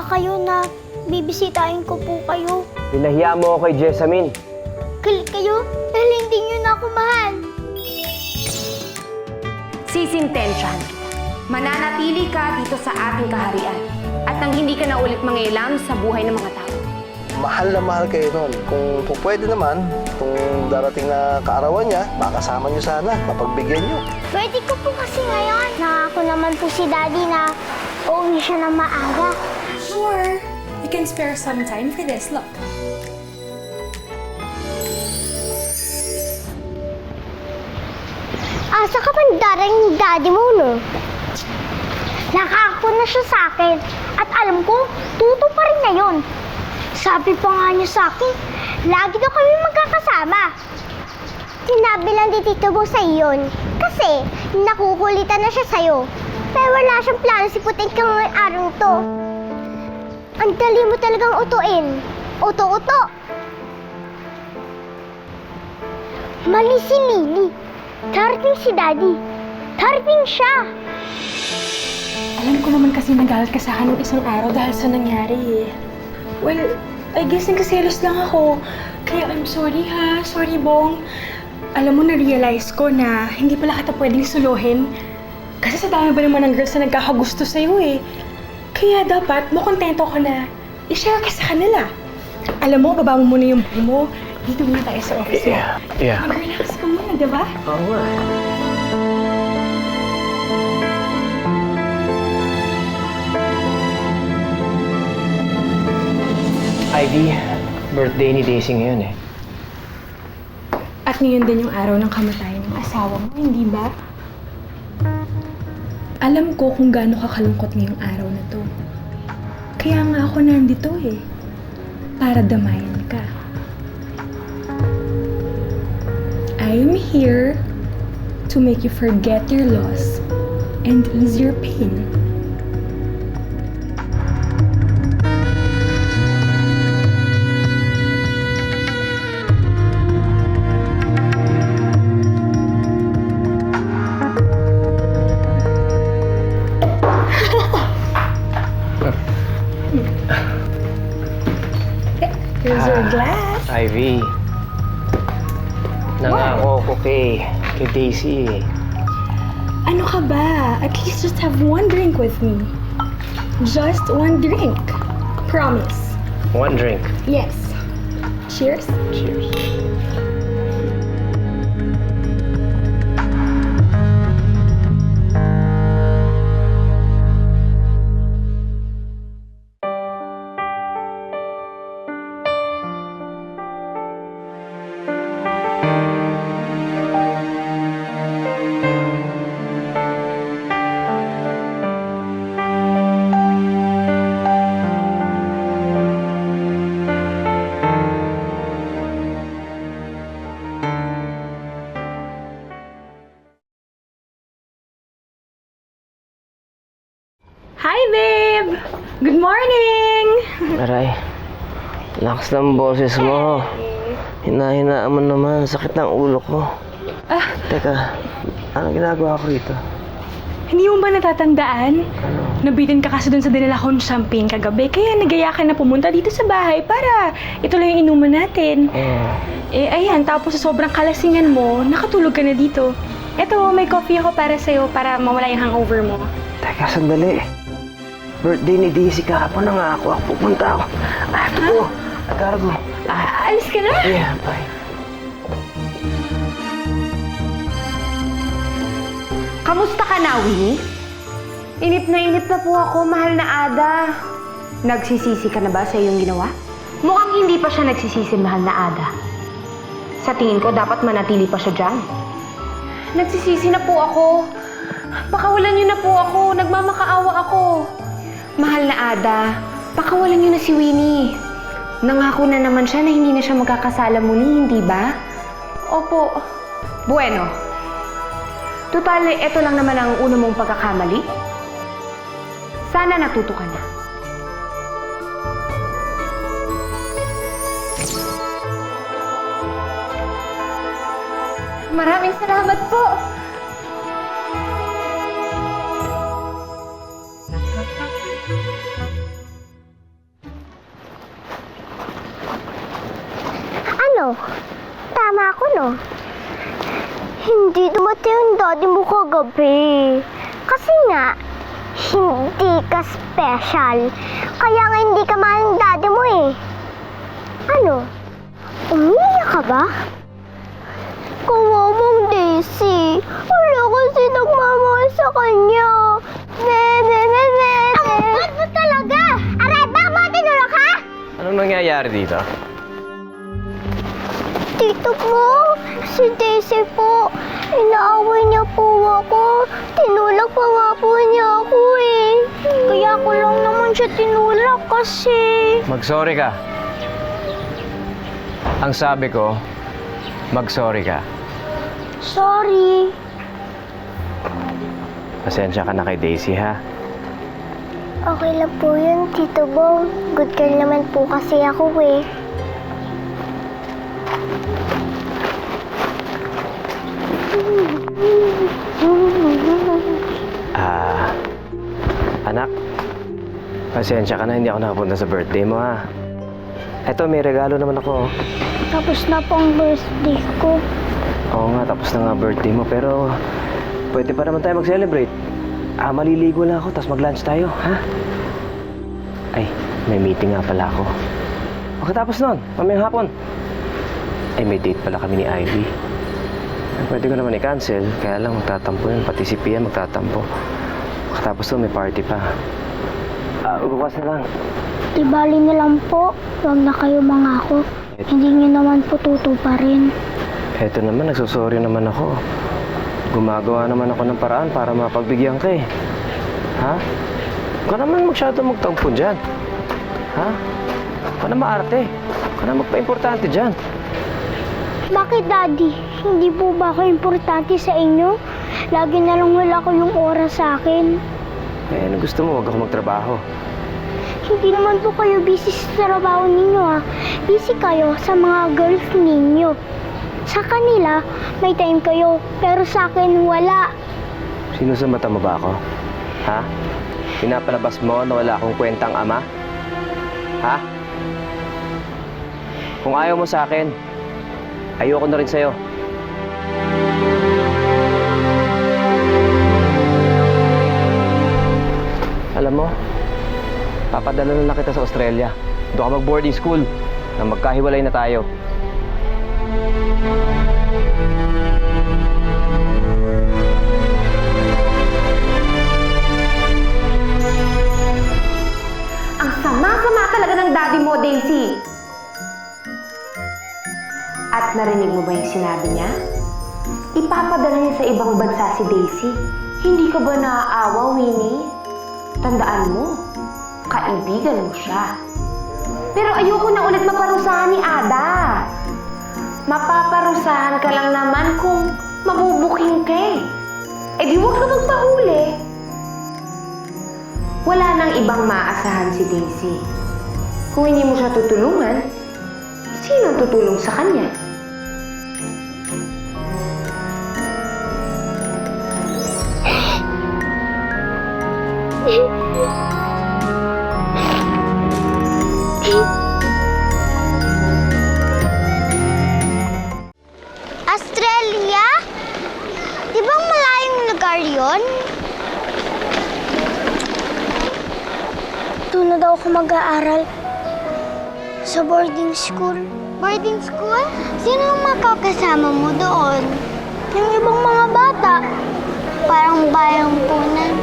kayo na bibisitahin ko po kayo. Pinahiya mo ako kay Jessamine. Galit kayo dahil hindi niyo na ako mahal. Sisintensyahan kita. Mananatili ka dito sa ating kaharian at nang hindi ka na ulit mangailam sa buhay ng mga tao. Mahal na mahal kayo nun. Kung pwede naman, kung darating na kaarawan niya, makasama niyo sana, mapagbigyan niyo. Pwede ko po kasi ngayon. Nangako naman po si Daddy na uuwi siya ng maaga. Sure. You can spare some time for this. Look. Asa ka man darating yung Daddy mo, no? Nakako na siya sa akin. At alam ko, tuto pa rin na yun. Sabi pa nga niya sa akin, lagi daw kami magkakasama. Sinabi lang ni Tito Bo sa iyon. Kasi, nakukulitan na siya sa'yo. Pero wala siyang plano si Puting kang ngayong araw to. Ang dali mo talagang utuin. Uto-uto. Mali si Lily. Darating si Daddy. Darating siya. Alam ko naman kasi nagalit ka sa akin ng isang araw dahil sa nangyari eh. Well, I guess nagkaselos lang ako. Kaya I'm sorry ha. Sorry, Bong. Alam mo, na-realize ko na hindi pala kita pwedeng suluhin. Kasi sa dami ba naman ng girls na nagkakagusto sa'yo eh. Kaya dapat makontento ka na i-share ka sa kanila. Alam mo, baba mo muna yung bag mo. Dito muna tayo sa office mo. Yeah. Mag-relax ka muna, diba? Oo nga. Ivy, birthday ni Daisy ngayon eh. At ngayon din yung araw ng kamatayan ng asawa mo, hindi ba? Alam ko kung gaano kakalungkot ngayong araw na to. Kaya nga ako nandito eh. Para damayan ka. I'm here to make you forget your loss and ease your pain. Here's your glass. Ivy, nangako ko kay Daisy eh. Ano ka ba? At least just have one drink with me. Just one drink. Promise. One drink. Yes. Cheers. Cheers. Hi, babe! Good morning! Aray, lakas ng boses mo. Hinahinaan mo naman, sakit ng ulo ko. Teka, anong ginagawa ko rito? Hindi mo ba natatandaan? Nabitin ka kasi dun sa dinala kong champagne kagabi, kaya nagaya ka na pumunta dito sa bahay para ituloy yung inuman natin. Ayan, tapos sa sobrang kalasingan mo, nakatulog ka na dito. Eto, may coffee ako para sa'yo para mawala yung hangover mo. Teka, sandali. Birthday ni Daisy kahapon na nga ako. Pupunta ako. Agar mo. Alis ka na? Yeah, bye. Kamusta ka na, Winnie? Inip na po ako, mahal na Ada. Nagsisisi ka na ba sa iyong ginawa? Mukhang hindi pa siya nagsisisi, mahal na Ada. Sa tingin ko, dapat manatili pa siya dyan. Nagsisisi na po ako. Pakawalan niyo na po ako. Nagmamakaawa ako. Mahal na Ada, pakawalan niyo na si Winnie. Nangako na naman siya na hindi na siya magkakasala muli, hindi ba? Opo. Bueno. Total, ito lang naman ang una mong pagkakamali. Sana natuto ka na. Maraming salamat po. Ano? Tama ako, no? Hindi dumating ang daddy mo kagabi. Kasi nga, hindi ka special. Kaya nga hindi ka mahal ng daddy mo eh. Ano? Umiiyak ka ba? Kawawang Daisy. Wala kasi nagmamahal sa kanya. Ang bad mo talaga! Aray, baka mo tinulak ha? Anong nangyayari dito? Tito po, si Daisy po. Inaaway niya po ako. Tinulak pa nga po niya ako eh. Kaya ko lang naman siya tinulak kasi. Mag-sorry ka. Ang sabi ko, mag-sorry ka. Sorry. Pasensya ka na kay Daisy, ha? Okay lang po yun, Tito Bong. Good girl naman po kasi ako eh. Anak, pasensya ka na, hindi ako nakapunta sa birthday mo, ha? Eto, may regalo naman ako. Tapos na po ang birthday ko. Oo nga, tapos na nga birthday mo, pero pwede pa naman tayo mag-celebrate. Maliligo lang ako, tapos mag-lunch tayo, ha? Ay, may meeting nga pala ako. Pagkatapos nun, mamayang hapon. Ay, may date pala kami ni Ivy. Pwede ko naman i-cancel, kaya lang magtatampo yun, pati si Pia magtatampo. Pagkatapos nun, may party pa. Bukas na lang. Di bali na lang po. Huwag na kayo mangako. Hindi niyo naman po tutuparin. Eto naman, nagsusorry naman ako. Gumagawa naman ako ng paraan para mapagbigyan ka eh. Ha? Huwag ka naman masyado magtampo dyan. Ha? Huwag ka na maarte. Huwag ka na magpa-importante dyan. Bakit, Daddy? Hindi po ba ako importante sa inyo? Lagi na lang wala ko yung oras sa akin. Eh, ano gusto mo? Huwag ako magtrabaho. Hindi naman po kayo busy sa trabaho ninyo ha. Busy kayo sa mga girls ninyo. Sa kanila, may time kayo. Pero sa akin, wala. Sinusumata mo ba ako? Ha? Pinapalabas mo na wala akong kwentang ama? Ha? Kung ayaw mo sa akin, ayoko na rin sa'yo. Alam mo, papadala na lang kita sa Australia. Doon ka mag-boarding school na magkahiwalay na tayo. Ang sama-sama talaga ng daddy mo, Daisy. At narinig mo ba yung sinabi niya? Ipapadala niya sa ibang bansa si Daisy. Hindi ka ba naaawa, Winnie? Tandaan mo, kaibigan mo siya. Pero ayoko na ulit maparusahan ni Ada. Mapaparusahan ka lang naman kung mabubuking ka eh. Eh di huwag ka magpahuli. Wala nang ibang maaasahan si Daisy. Kung hindi mo siya tutulungan, sino ang tutulong sa kanya? Australia? Di ba malayong lugar yun? Doon na daw ako mag-aaral. Sa boarding school. Boarding school? Sino ang makakasama mo doon? Yung ibang mga bata. Parang bayang punan.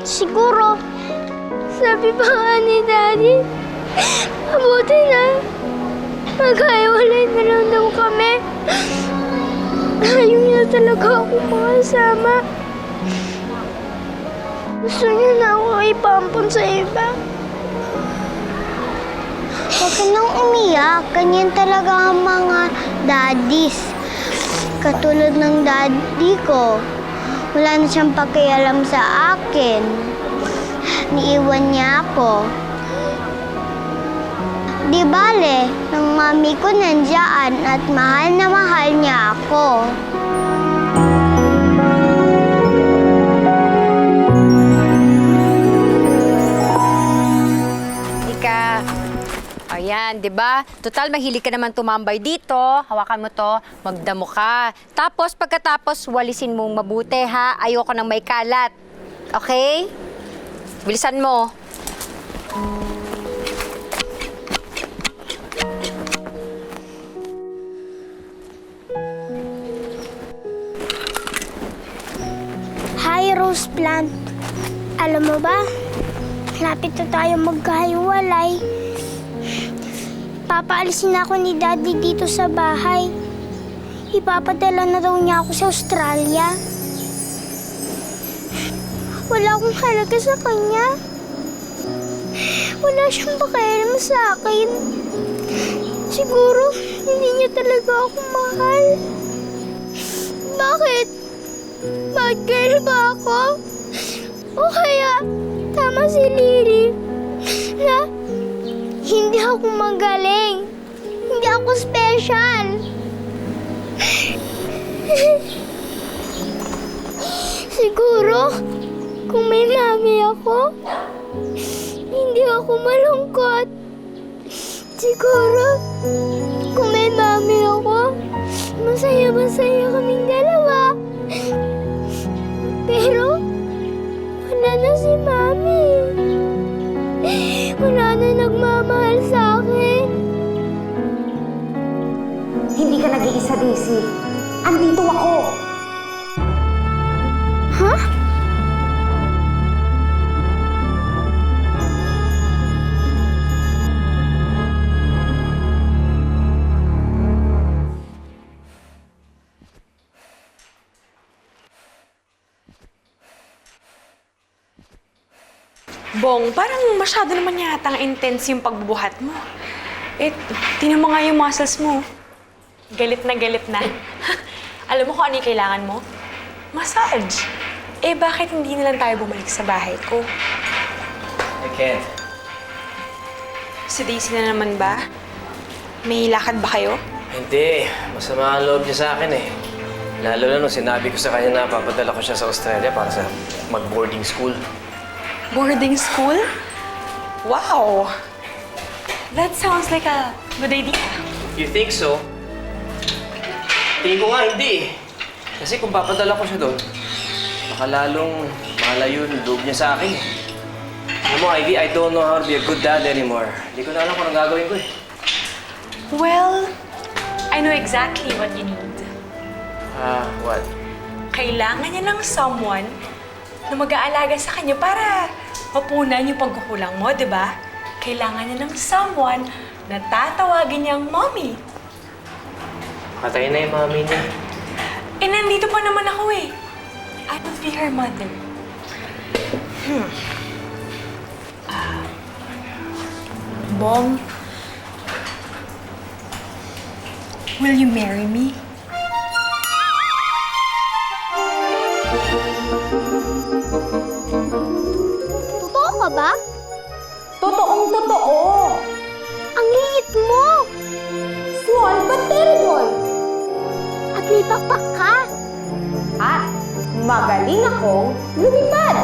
Siguro, sabi pa nga ni Daddy, mabuti na. Magkaiwalay na lang daw kami. Ayaw niya talaga ako makasama. Gusto niya na ako ipampun sa iba. Huwag ka nang umiyak. Ganyan talaga ang mga daddies. Katulad ng daddy ko. Wala na siyang pakialam sa akin. Niiwan niya ako. Di bale, ng mami ko nandiyan at mahal na mahal niya ako. yan, di ba? Total, mahilig ka naman tumambay dito. Hawakan mo to, magdamo ka. Tapos, pagkatapos, walisin mong mabuti, ha? Ayoko nang may kalat. Okay? Bilisan mo. Hi, Rose Plant. Alam mo ba, lapit na tayo magkahiwalay. Papaalisin na ako ni Daddy dito sa bahay. Ipapadala na daw niya ako sa Australia. Wala akong halaga sa kanya. Wala siyang pakialam sa akin. Siguro, hindi niya talaga ako mahal. Bakit? Bad girl ba ako? O kaya, tama si Lily na hindi ako magaling. Hindi ako special. Siguro, kung may mami ako, hindi ako malungkot. Siguro, kung may mami ako, masaya-masaya kaming dalawa. Pero, wala na si Mami. Wala na nagmamahal sa akin. Hindi ka nag-iisa, Daisy. Andito ako. Ha? Bong, parang masyado naman yatang intense yung pagbubuhat mo. Eh, tingnan mo nga yung muscles mo. Galit na galit na. Alam mo kung ano yung kailangan mo? Massage. Eh, bakit hindi na lang tayo bumalik sa bahay ko? I can't. Si Daisy na naman ba? May lakad ba kayo? Hindi. Masama ang loob niya sa akin eh. Lalo na nung sinabi ko sa kanya na papadala ko siya sa Australia para sa mag-boarding school. Boarding school? Wow! That sounds like a good idea. You think so? Tingin ko nga hindi eh. Kasi kung papadala ko siya doon, baka lalong malayo yung loob niya sa akin eh. Alam mo, Ivy, I don't know how to be a good dad anymore. Hindi ko na alam kung anong gagawin ko eh. Well, I know exactly what you need. What? Kailangan niya ng someone na mag-aalaga sa kanya para mapunan yung pagkukulang mo, di ba? Kailangan niya ng someone na tatawagin niyang mommy. Patay na yung mami niya. Eh, nandito pa naman ako eh. I will be her mother. Bong, will you marry me? Totoo ka ba? Totoong totoo. Ang liit mo! Small but terrible. At may pakpak ka! At magaling akong lumipad.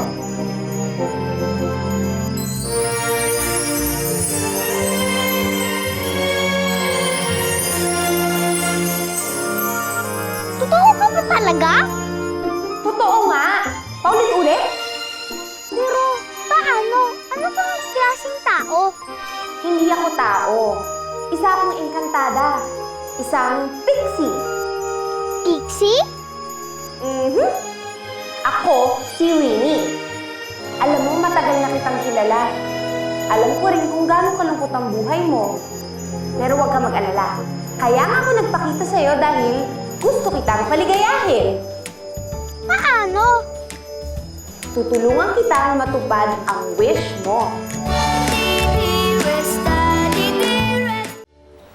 Totoo ka ba talaga? Totoo nga. Paulit-ulit. Pero, paano? Ano bang klaseng tao? Hindi ako tao. Isa akong engkantada. Isang pixie. Pixie? Ako, si Winnie. Alam mo, matagal na kitang kilala. Alam ko rin kung gaano kalungkot ang buhay mo. Pero huwag ka mag-alala. Kaya nga ako nagpakita sa'yo dahil gusto kitang paligayahin. Paano? Tutulungan kitang matupad ang wish mo.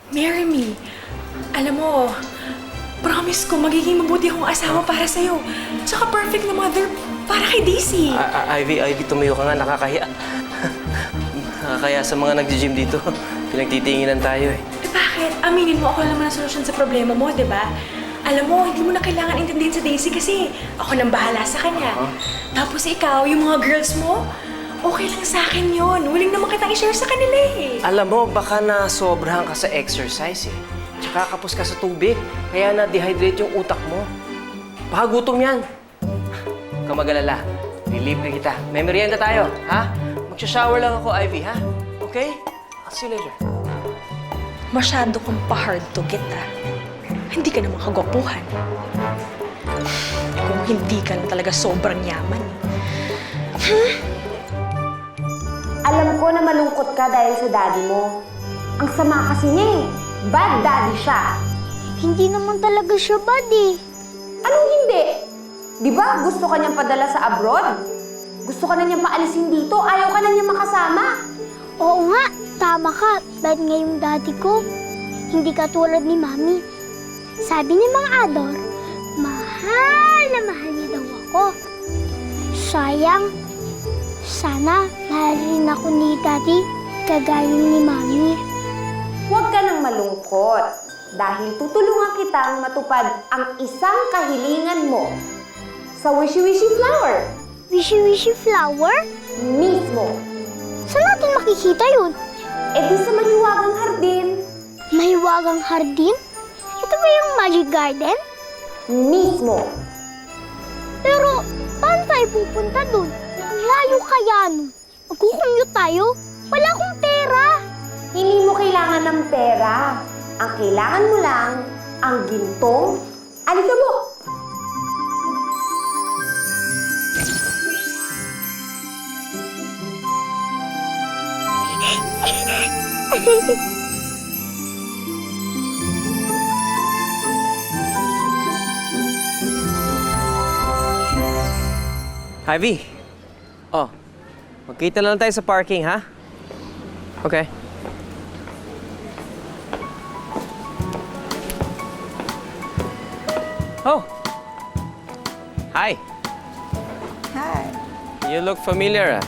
Marry me. Alam mo, promise ko magiging mabuti akong asawa para sa'yo. Tsaka perfect na mother para kay Daisy. Ivy, tumayo ka nga. Nakakahiya. Nakakahiya sa mga nag-gym dito. Pinagtitinginan tayo eh. Eh bakit? Aminin mo ako naman ang solusyon sa problema mo, di ba? Alam mo, hindi mo na kailangan intindihin sa Daisy kasi ako nang bahala sa kanya. Tapos ikaw, yung mga girls mo, Okay lang sa akin yun. Willing naman kitang i-share sa kanila eh. Alam mo, baka na sobrahan ka sa exercise eh. Tsaka kapos ka sa tubig, kaya na-dehydrate yung utak mo. Baka gutom yan. Huwag kang mag-alala. Lilibre kita. May merienda tayo, ha? Magsha-shower lang ako, Ivy, ha? Okay? I'll see you later. Masyado kang pa-hard to get, ha? Hindi ka naman kagwapuhan. Kung hindi ka lang talaga sobrang yaman. Alam ko na malungkot ka dahil sa daddy mo. Ang sama kasi niya eh. Bad daddy siya. Hindi naman talaga siya bad eh. Anong hindi? Di ba gusto ka niyang padala sa abroad? Gusto ka na niyang paalisin dito? Ayaw ka na niyang makasama? Oo nga, tama ka. Bad nga yung daddy ko. Hindi katulad ni Mami. Sabi ni Mang Ador, mahal na mahal niya daw ako. Sayang, sana mahal rin ako ni Daddy, kagaya ni Mami. Huwag ka nang malungkot dahil tutulungan kitang matupad ang isang kahilingan mo sa Wishy Wishy Flower. Wishy Wishy Flower? Mismo. Saan natin makikita yun? E di sa mahiwagang hardin. Mahiwagang hardin? Ito ba yung Magic Garden? Mismo. Pero, paano tayo pupunta dun? Ang layo kaya nun. Magkukumute tayo? Wala akong pera. Hindi mo kailangan ng pera. Ang kailangan mo lang, ang gintong alikabok. Ivy. Oh, magkita na lang tayo sa parking, ha? Okay. Oh. Hi. Hi. You look familiar, ah.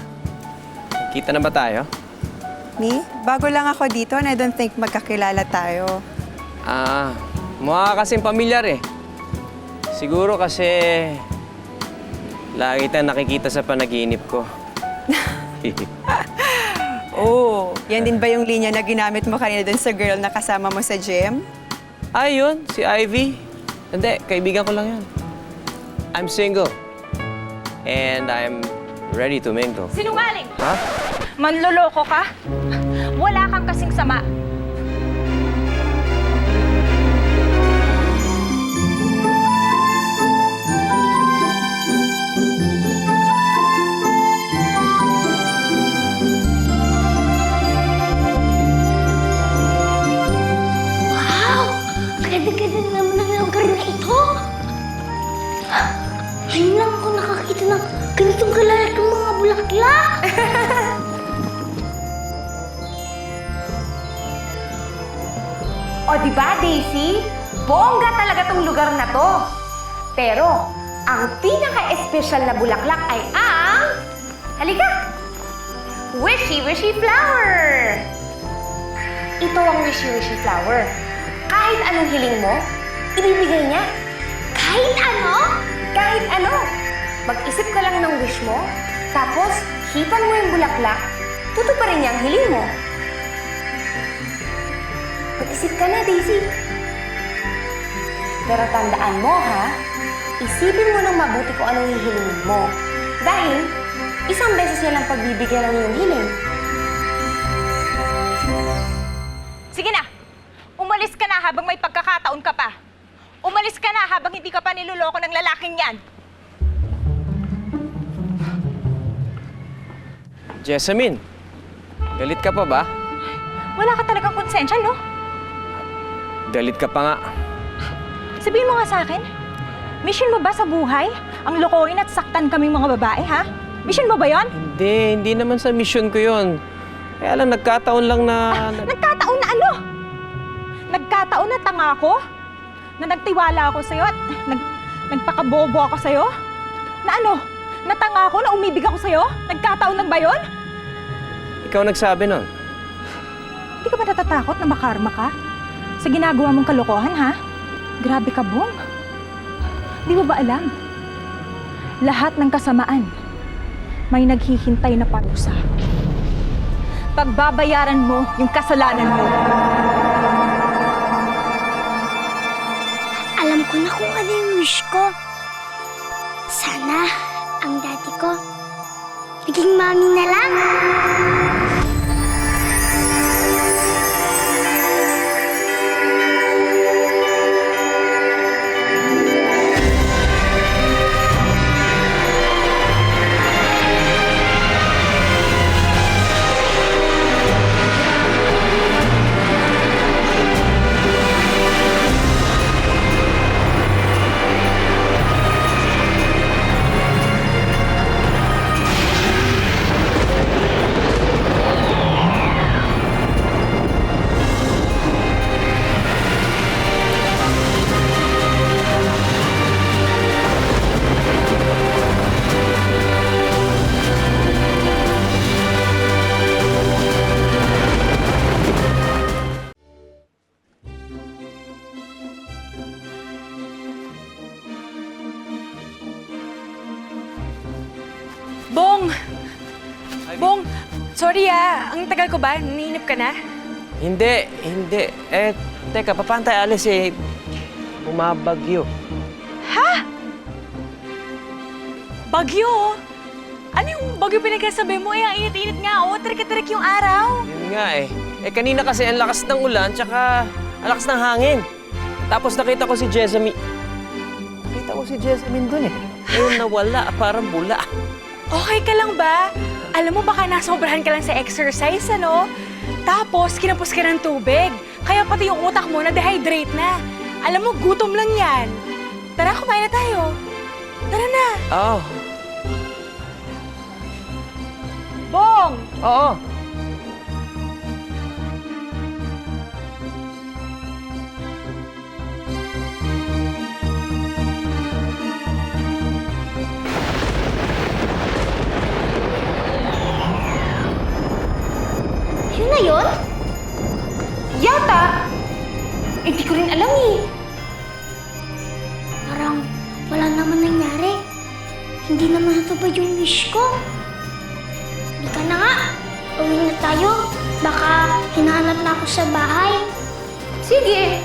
Magkita na ba tayo? Me? Bago lang ako dito and I don't think magkakilala tayo. Ah, mukha kasing pamilyar eh. Siguro kasi lagi tayong nakikita sa panaginip ko. Oh, yan din ba yung linya na ginamit mo kanina dun sa girl na kasama mo sa gym? Yun, si Ivy. Hindi, kaibigan ko lang yun. I'm single. And I'm ready to mingle. Sinungaling! Ha? Manloloko ka? Wala kang kasing sama. Wow! Ganda-ganda naman ng lugar na ito. Ngayon lang ako nakakita ng ganitong kalalaking mga bulaklak. O di ba, Daisy? Bongga talaga tong lugar na to. Pero, ang pinaka-espesyal na bulaklak ay ang... Halika! Wishy Wishy Flower! Ito ang Wishy Wishy Flower. Kahit anong hiling mo, ibibigay niya. Kahit ano? Kahit ano. Mag-isip ka lang ng wish mo, tapos hipan mo yung bulaklak, tutuparin niya ang hiling mo. Mag-isip ka na, Daisy. Pero tandaan mo, ha? Isipin mo ng mabuti kung anong hihilingin mo. Dahil, isang beses niya lang pagbibigyan ng iyong hiling. Sige na! Umalis ka na habang may pagkakataon ka pa. Umalis ka na habang hindi ka pa niloloko ng lalaking yan. Jessamine, galit ka pa ba? Wala ka talagang konsensya, no? Galit ka pa nga. Sabihin mo nga sa akin, mission mo ba sa buhay ang lokohin at saktan kaming mga babae, ha? Mission mo ba yon? Hindi naman sa mission ko yun. Kaya lang, nagkataon lang na... Nagkataon na ano? Nagkataon na tanga ako? Na nagtiwala ako sa'yo at nagpakabobo ako sa'yo? Na ano? Natanga ako na umibig ako sa'yo? Nagkataon lang ba yun? Ikaw nagsabi nun. Hindi ka ba natatakot na makarma ka? Sa ginagawa mong kalokohan, ha? Grabe ka, Bong. Di mo ba alam? Lahat ng kasamaan may naghihintay na parusa. Pagbabayaran mo yung kasalanan mo. Alam ko na kung ano yung wish ko. Sana ang daddy ko naging mami na lang. Bong! Bong! Sorry ang tagal ko ba? Naniinip ka na? Hindi. Teka, paano tayo alis eh? Bumabagyo. Bagyo! Ano yung bagyo pinagkasabi mo? Ang init-init nga, Tarik-tarik yung araw. Yun nga eh. Kanina kasi ang lakas ng ulan, tsaka ang lakas ng hangin. Tapos nakita ko si Jessamine. Dun eh. Ngayon nawala, parang bula. Okay ka lang ba? Alam mo, baka nasobrahan ka lang sa exercise, ano? Tapos, kinapos ka ng tubig. Kaya pati yung utak mo na-dehydrate na. Alam mo, gutom lang yan. Tara, kumain na tayo. Tara na. Oo. Bong! Oo. Yun na yun? Yata! Hindi ko rin alam eh. Parang wala naman nangyari. Hindi naman natupad yung wish ko. Halika na nga. Uwi na tayo. Baka hinahanap na ako sa bahay. Sige.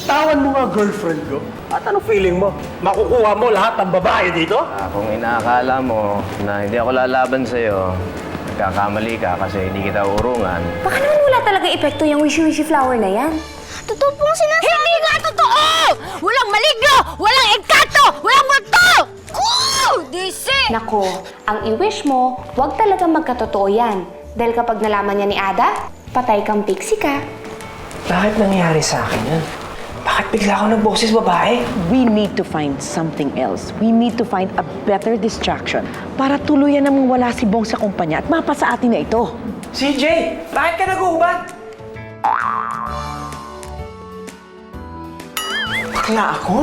Bitawan mo nga girlfriend ko. At anong feeling mo? Makukuha mo lahat ng babae dito? Kung inaakala mo na hindi ako lalaban sa'yo, nagkakamali ka kasi hindi kita urungan. Baka naman wala talaga epekto yung wishy-wishy flower na yan. Totoo pong sinasabi. Hindi nga totoo! Walang maligno! Walang engkanto! Walang multo! DC! Nako, ang i-wish mo, huwag talaga magkatotoo yan. Dahil kapag nalaman niya ni Ada, patay kang pixie ka. Bakit nangyari sa akin yan? Bakit bigla ako nagboses babae? We need to find something else. We need to find a better distraction para tuluyan namang wala si Bong sa kumpanya at mapa sa atin na ito. CJ! Bakit ka nag-uubad? Bakla ako?